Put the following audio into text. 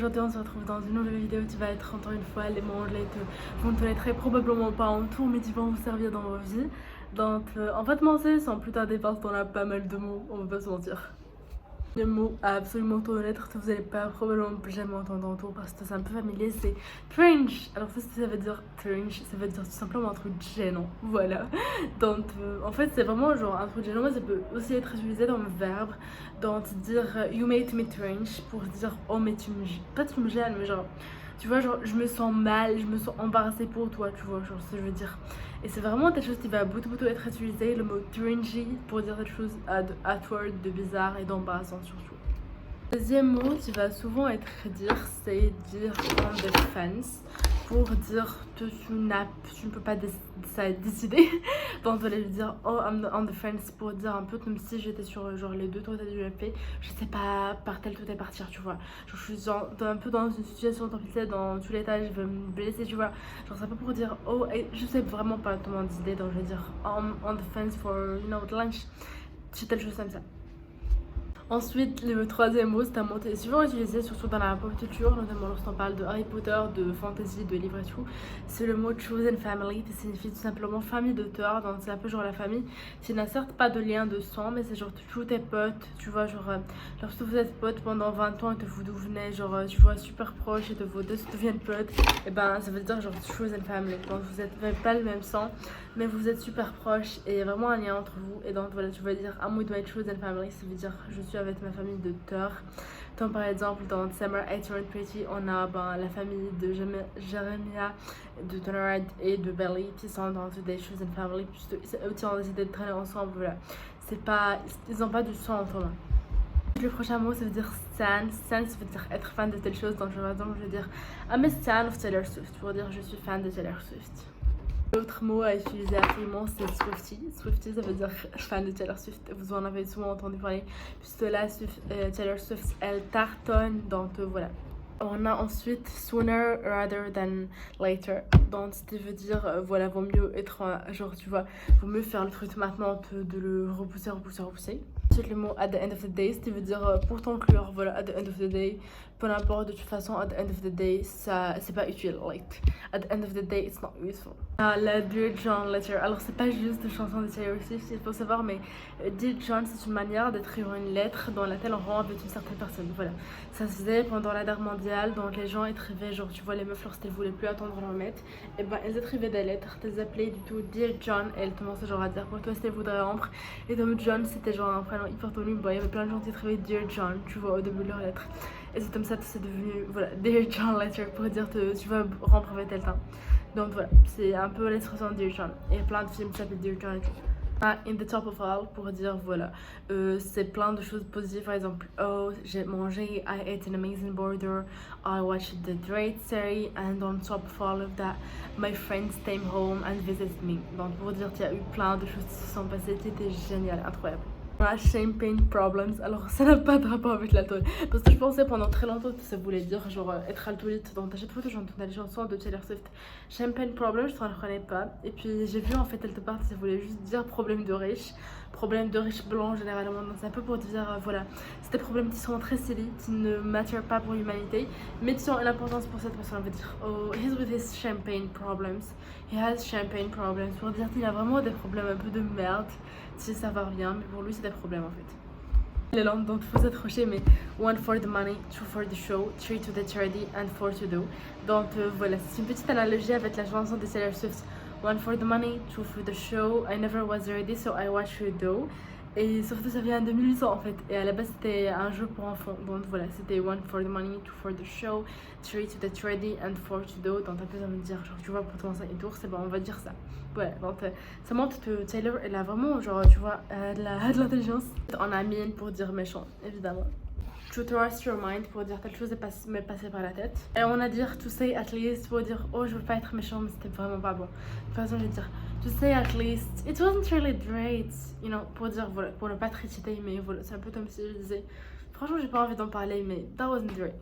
aujourd'hui on se retrouve dans une nouvelle vidéo qui va être encore une fois les mots anglais que vous ne connaîtrez probablement pas en tout mais qui vont vous servir dans vos vies. Donc en fait français sans plus tarder parce qu'on a pas mal de mots, on va pas se mentir. Le mot à absolument tout honnête que vous n'allez pas probablement jamais entendre en tout parce que c'est un peu familier, c'est cringe. Alors ça veut dire cringe, ça veut dire tout simplement un truc gênant, voilà. Donc en fait c'est vraiment genre un truc gênant, mais ça peut aussi être utilisé dans le verbe. Donc dire you made me cringe pour dire oh mais tu me pas tu me gênes mais genre tu vois genre je me sens mal, je me sens embarrassée pour toi, tu vois genre ce que je veux dire. Et c'est vraiment quelque chose qui va beaucoup être utilisé, le mot cringy pour dire quelque chose awkward, de bizarre et d'embarrassant surtout. Le deuxième mot qui va souvent être dire, c'est dire on the fence pour dire que tu ne peux pas décider. Donc vous allez dire oh I'm on the fence pour dire un peu comme si j'étais sur genre les deux toits du fait, je sais pas par tel côté partir, tu vois. Genre je suis un peu dans une situation compliquée dans tous les états, je veux me blesser, tu vois. Genre c'est pas pour dire oh je sais vraiment pas comment d'idée, donc je vais dire I'm on the fence for you know lunch, c'est telle chose comme ça. Ensuite, le troisième mot, c'est un mot qui est souvent utilisé, surtout dans la pop culture, notamment lorsqu'on parle de Harry Potter, de fantasy, de livres et tout. C'est le mot chosen family, qui signifie tout simplement famille d'auteur. Donc c'est un peu genre la famille qui n'a certes pas de lien de sang, mais c'est genre tous tes potes, tu vois, genre lorsque vous êtes potes pendant 20 ans et que vous devenez genre, tu vois, super proches et que vos deux deviennent potes, et ben ça veut dire genre chosen family. Donc vous n'avez pas le même sang, mais vous êtes super proches et il y a vraiment un lien entre vous. Et donc voilà, tu vas dire I'm with my chosen family, ça veut dire je suis avec ma famille de Thor. Comme par exemple dans Summer I Turned Pretty, on a la famille de Jeremiah, de Conrad et de Belly qui sont dans des chosen family, puisque eux qui ont décidé de traîner ensemble, voilà. C'est pas, ils n'ont pas du sang en commun. Le prochain mot ça veut dire stan. Stan ça veut dire être fan de telle chose, donc par exemple je vais dire I'm a stan of Taylor Swift pour dire je suis fan de Taylor Swift. L'autre mot à utiliser absolument c'est Swiftie. Swiftie ça veut dire fan de Taylor Swift, vous en avez souvent entendu parler puisque là Taylor Swift elle tartonne, donc voilà. On a ensuite sooner rather than later, donc ce qui veut dire voilà vaut mieux être genre tu vois vaut mieux faire le truc maintenant que de le repousser. Ensuite le mot at the end of the day, ce qui veut dire pour conclure, voilà, at the end of the day, peu importe de toute façon, at the end of the day ça c'est pas utile, like at the end of the day it's not useful. La Dear John letter, alors c'est pas juste une chanson de Taylor Swift il faut savoir, mais Dear John c'est une manière d'écrire une lettre dans laquelle on rend avec une certaine personne, voilà. Ça se faisait pendant la guerre mondiale, donc les gens écrivaient genre tu vois les meufs lorsqu'elles voulaient plus attendre leur maître, et ben elles écrivaient des lettres, elles appelaient du tout Dear John et elles commençaient genre à dire pour toi si elles voudraient rompre, et comme John c'était genre un prénom hyper connu, bon il y avait plein de gens qui écrivaient Dear John tu vois au début de leur lettre, et c'est comme ça que c'est devenu voilà Dear John letter pour dire que tu vas rompre avec quelqu'un. Donc voilà, c'est un peu l'expression de Dear John. Et plein de films qui s'appellent Dear John et tout. In the top of all pour dire voilà, c'est plein de choses positives, par exemple oh j'ai mangé, I ate an amazing burger, I watched the great series, and on top of all of that my friends came home and visited me. Donc pour dire qu'il y a eu plein de choses qui se sont passées qui étaient géniales, incroyables. Champagne problems, alors ça n'a pas de rapport avec l'alcool parce que je pensais pendant très longtemps que ça voulait dire genre être alcoolique, donc à chaque fois que j'entendais les chansons de Taylor Swift Champagne problems je ne comprenais pas, et puis j'ai vu en fait quelque part que ça voulait juste dire problème de riche blanc généralement, donc c'est un peu pour dire voilà c'est des problèmes qui sont très silly, qui ne m'attirent pas pour l'humanité mais qui ont une importance pour cette personne. On va dire oh he's with his champagne problems, he has champagne problems pour dire qu'il a vraiment des problèmes un peu de merde si ça va bien, mais pour lui c'est des problèmes en fait. Les langues, donc il faut s'accrocher, mais one for the money, two for the show, three to the charity and four to do. Donc voilà, c'est une petite analogie avec la chanson de Taylor Swift. One for the money, two for the show, I never was ready so I watched you do. Et surtout ça vient de 1800 en fait, et à la base c'était un jeu pour enfants, donc voilà c'était one for the money, two for the show, three to the charity and four to do. Donc un peu ça veut dire genre tu vois pour commencer une tour, c'est bon on va dire ça. Voilà, donc ça montre que Taylor elle a vraiment genre tu vois de l'intelligence. On a mine pour dire méchant évidemment. To trust your mind pour dire telle chose m'est passée par la tête. Et on a dire to say at least pour dire oh je veux pas être méchant mais c'était vraiment pas bon. De toute façon je vais dire to say at least it wasn't really great, you know, pour dire voilà, pour ne pas te réciter, mais voilà c'est un peu comme si je disais franchement j'ai pas envie d'en parler mais that wasn't great.